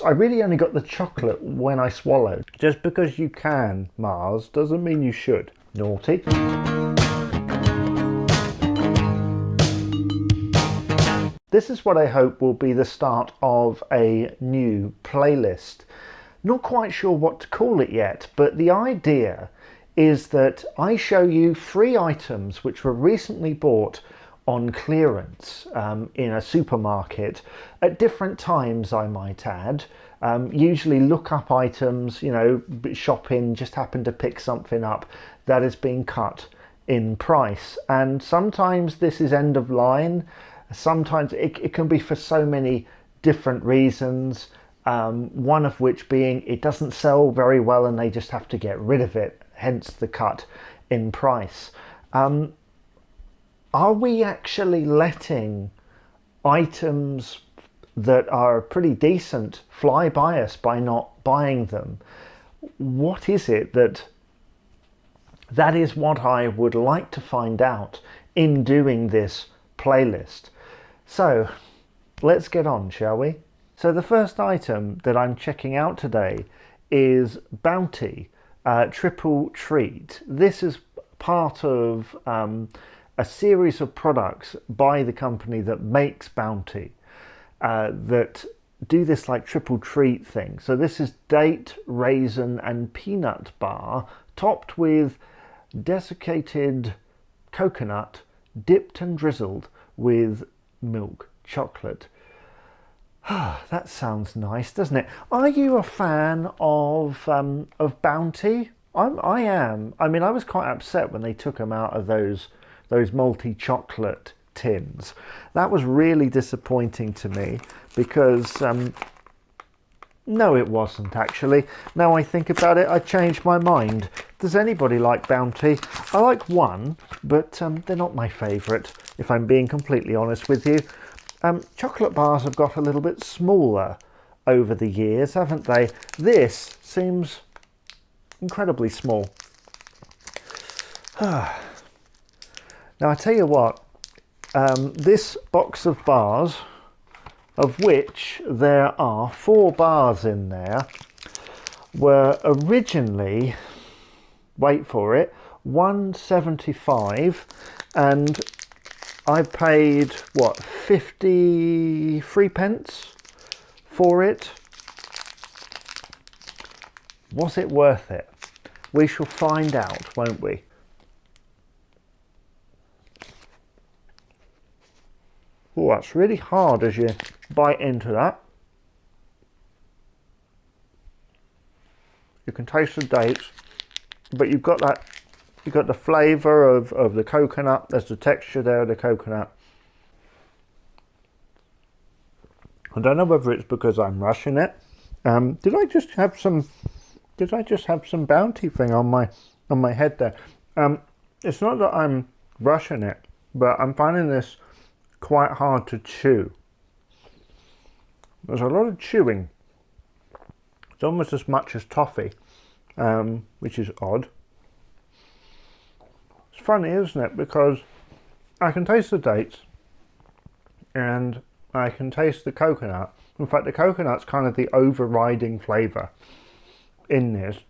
I really only got the chocolate when I swallowed. Just because you can, Mars, doesn't mean you should. Naughty. This is what I hope will be the start of a new playlist. Not quite sure what to call it yet, but the idea is that I show you 3 items which were recently bought on clearance in a supermarket at different times, I might add. Usually look up items, you know, shopping, just happen to pick something up that is being cut in price. And sometimes this is end of line. Sometimes it can be for so many different reasons. One of which being it doesn't sell very well and they just have to get rid of it, hence the cut in price. Are we actually letting items that are pretty decent fly by us by not buying them? What is it that is what I would like to find out in doing this playlist. So let's get on, shall we? So the first item that I'm checking out today is Bounty Triple Treat. This is part of a series of products by the company that makes Bounty that do this like triple treat thing. So this is date, raisin and peanut bar topped with desiccated coconut dipped and drizzled with milk chocolate. That sounds nice, doesn't it? Are you a fan of Bounty? I am. I mean, I was quite upset when they took them out of those multi-chocolate tins. That was really disappointing to me because no, it wasn't actually. Now I think about it, I changed my mind. Does anybody like Bounty? I like one, but they're not my favourite, if I'm being completely honest with you. Chocolate bars have got a little bit smaller over the years, haven't they? This seems incredibly small. Now I tell you what, this box of bars, of which there are 4 bars in there, were originally, wait for it, $1.75, and I paid what, 53 pence for it. Was it worth it? We shall find out, won't we? Oh, that's really hard as you bite into that. You can taste the dates, but you've got the flavour of the coconut. There's the texture there of the coconut. I don't know whether it's because I'm rushing it. Did I just have some Bounty thing on my head there? It's not that I'm rushing it, but I'm finding this quite hard to chew. There's a lot of chewing. It's almost as much as toffee, which is odd. It's funny, isn't it? Because I can taste the dates and I can taste the coconut. In fact, the coconut's kind of the overriding flavour in this.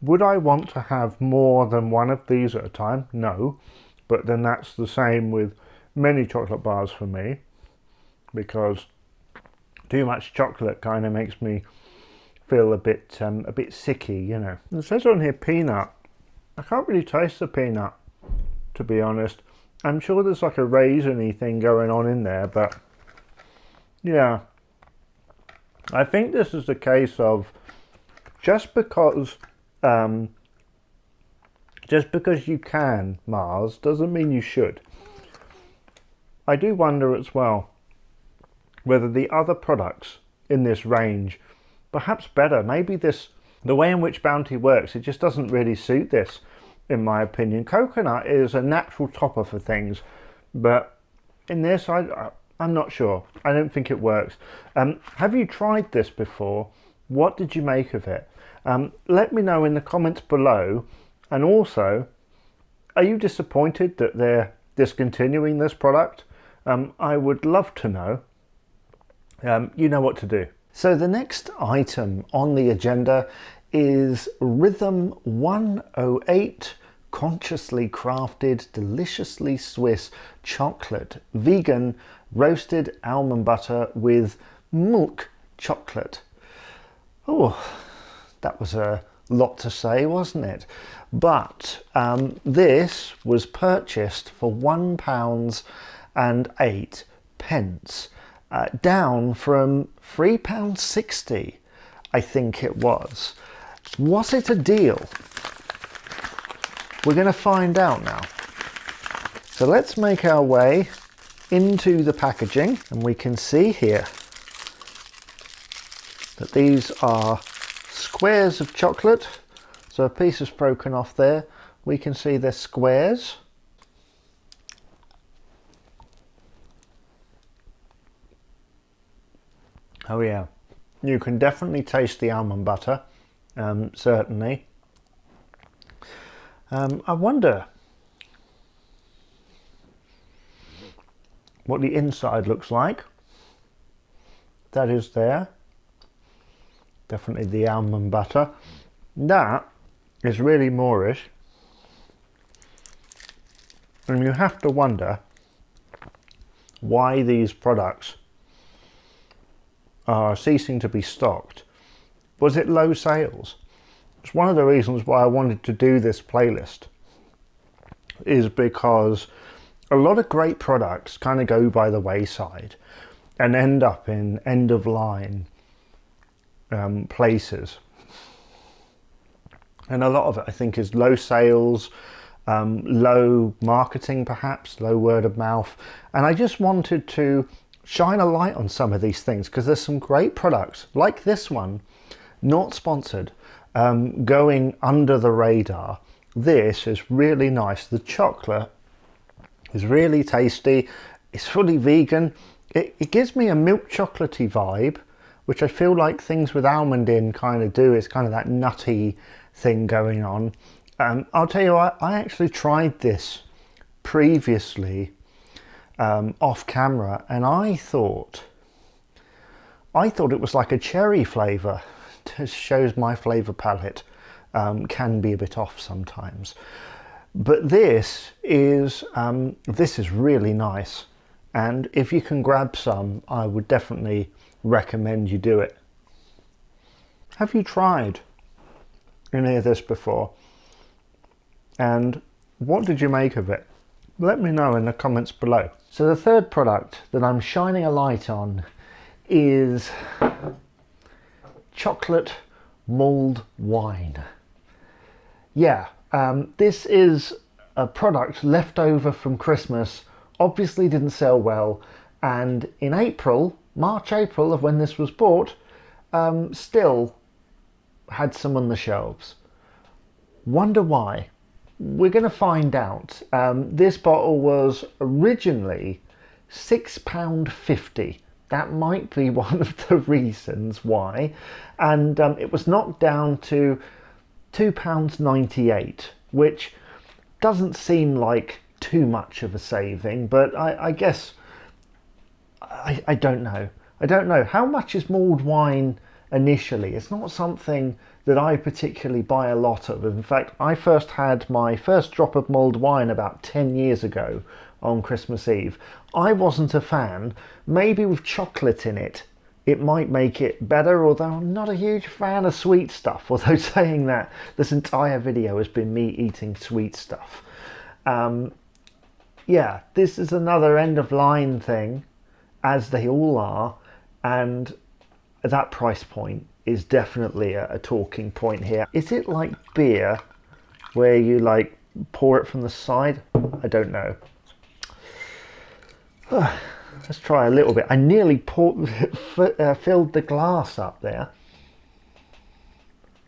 Would I want to have more than one of these at a time? No. But then that's the same with many chocolate bars for me, because too much chocolate kind of makes me feel a bit sicky, you know. It says on here peanut. I can't really taste the peanut, to be honest. I'm sure there's like a raisiny thing going on in there, but yeah, I think this is the case of just because you can, Mars, doesn't mean you should. I do wonder as well whether the other products in this range, perhaps better, maybe the way in which Bounty works, it just doesn't really suit this, in my opinion. Coconut is a natural topper for things, but in this, I'm not sure. I don't think it works. Have you tried this before? What did you make of it? Let me know in the comments below. And also, are you disappointed that they're discontinuing this product? I would love to know. You know what to do. So the next item on the agenda is Rhythm 108 Consciously Crafted Deliciously Swiss Chocolate Vegan Roasted Almond Butter with Milk Chocolate. Oh, that was a lot to say, wasn't it? But this was purchased for £1.08, down from £3.60, I think it was. Was it a deal? We're going to find out now. So let's make our way into the packaging, and we can see here that these are squares of chocolate. So a piece is broken off there. We can see they're squares. Oh yeah, you can definitely taste the almond butter, certainly. I wonder what the inside looks like. That is there. Definitely the almond butter. That is really Moorish. And you have to wonder why these products are ceasing to be stocked. Was it low sales? It's one of the reasons why I wanted to do this playlist, is because a lot of great products kind of go by the wayside and end up in end of line places. And a lot of it, I think, is low sales, low marketing, perhaps low word of mouth. And I just wanted to shine a light on some of these things, because there's some great products like this one, not sponsored, going under the radar. This is really nice. The chocolate is really tasty. It's fully vegan. It gives me a milk chocolatey vibe, which I feel like things with almond in kind of do. It's kind of that nutty thing going on. I'll tell you what, I actually tried this previously off camera, and I thought it was like a cherry flavour. It shows my flavour palette can be a bit off sometimes. But this is really nice, and if you can grab some, I would definitely recommend you do it. Have you tried any of this before? And what did you make of it? Let me know in the comments below. So the third product that I'm shining a light on is chocolate mulled wine. Yeah, this is a product left over from Christmas, obviously didn't sell well, and in March, April of when this was bought, still had some on the shelves. Wonder why? We're going to find out. This bottle was originally £6.50. That might be one of the reasons why. And it was knocked down to £2.98, which doesn't seem like too much of a saving, but I guess, I don't know. I don't know. How much is mulled wine initially? It's not something that I particularly buy a lot of. In fact, I first had my first drop of mulled wine about 10 years ago on Christmas Eve. I wasn't a fan. Maybe with chocolate in it, it might make it better, although I'm not a huge fan of sweet stuff. Although saying that, this entire video has been me eating sweet stuff. Yeah, this is another end of line thing, as they all are, and that price point is definitely a talking point here. Is it like beer, where you like pour it from the side? I don't know. Let's try a little bit. I nearly filled the glass up there.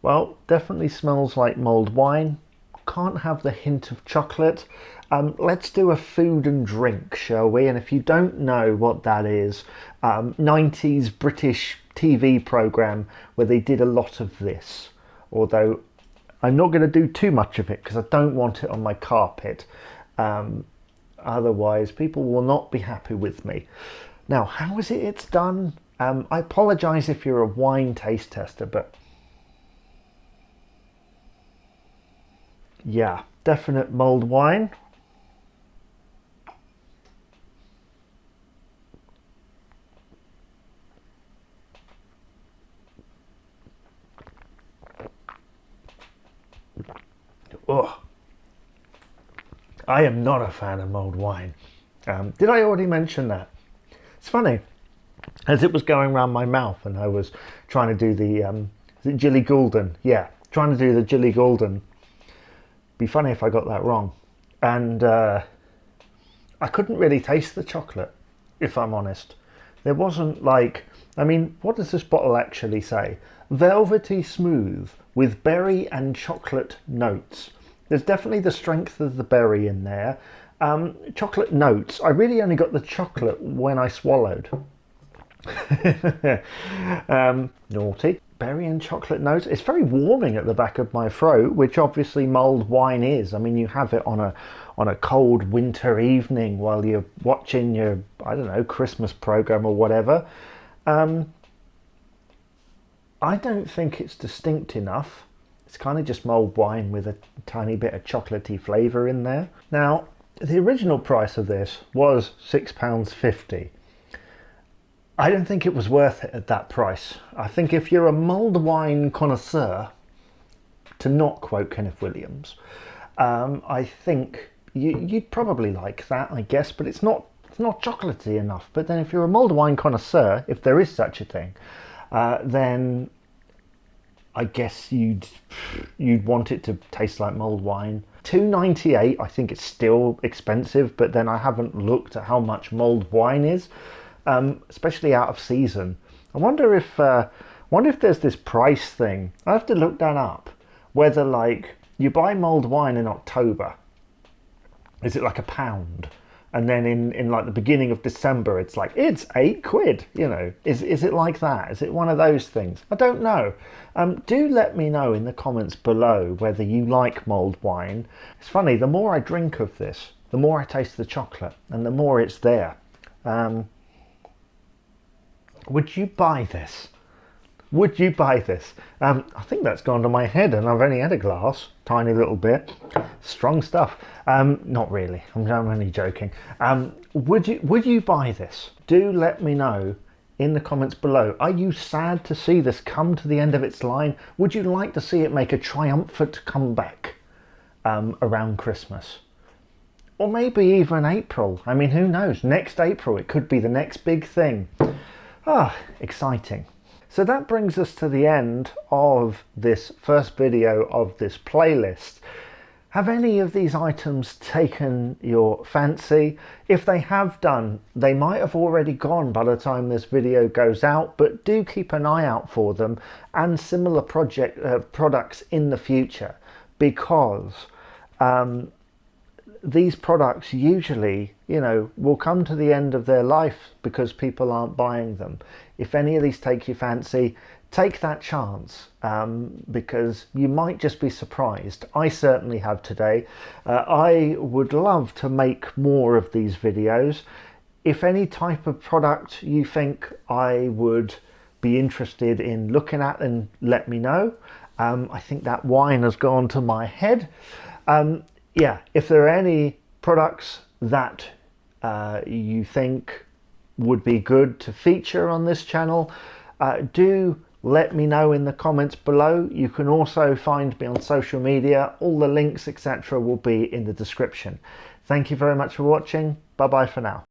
Well, definitely smells like mulled wine. Can't have the hint of chocolate. Let's do a food and drink, shall we? And if you don't know what that is, 90s British TV programme where they did a lot of this. Although I'm not going to do too much of it because I don't want it on my carpet. Otherwise people will not be happy with me. Now, how is it it's done? I apologise if you're a wine taste tester, but yeah, definite mulled wine. Oh, I am not a fan of mulled wine. Did I already mention that? It's funny, as it was going around my mouth and I was trying to do the, is it Gilly Goulden? Yeah, trying to do the Gilly Goulden. Be funny if I got that wrong. And I couldn't really taste the chocolate, if I'm honest. There wasn't like, I mean, what does this bottle actually say? Velvety smooth with berry and chocolate notes. There's definitely the strength of the berry in there. Chocolate notes. I really only got the chocolate when I swallowed. Naughty. Berry and chocolate notes. It's very warming at the back of my throat, which obviously mulled wine is. I mean, you have it on a cold winter evening while you're watching your, I don't know, Christmas program or whatever. I don't think it's distinct enough. It's kind of just mulled wine with a tiny bit of chocolatey flavour in there. Now, the original price of this was £6.50. I don't think it was worth it at that price. I think if you're a mulled wine connoisseur, to not quote Kenneth Williams, I think you'd probably like that, I guess, but it's not chocolatey enough. But then if you're a mulled wine connoisseur, if there is such a thing, then I guess you'd want it to taste like mulled wine. £2.98, I think it's still expensive, but then I haven't looked at how much mulled wine is, especially out of season. I wonder if there's this price thing. I have to look that up. Whether like you buy mulled wine in October, is it like £1? And then in like the beginning of December, it's like, it's £8, you know. Is it like that? Is it one of those things? I don't know. Do let me know in the comments below whether you like mulled wine. It's funny, the more I drink of this, the more I taste the chocolate and the more it's there. Would you buy this? Would you buy this? I think that's gone to my head and I've only had a glass, tiny little bit. Strong stuff. Not really, I'm only joking. Would you buy this? Do let me know in the comments below. Are you sad to see this come to the end of its line? Would you like to see it make a triumphant comeback around Christmas? Or maybe even April. I mean, who knows? Next April, it could be the next big thing. Ah, exciting. So that brings us to the end of this first video of this playlist. Have any of these items taken your fancy? If they have done, they might have already gone by the time this video goes out, but do keep an eye out for them and similar products in the future, because these products usually, you know, will come to the end of their life because people aren't buying them. If any of these take your fancy, take that chance, because you might just be surprised. I certainly have today. I would love to make more of these videos. If any type of product you think I would be interested in looking at, then let me know. I think that wine has gone to my head. Yeah, if there are any products that you think would be good to feature on this channel, do let me know in the comments below. You can also find me on social media. All the links, etc., will be in the description. Thank you very much for watching. Bye bye for now.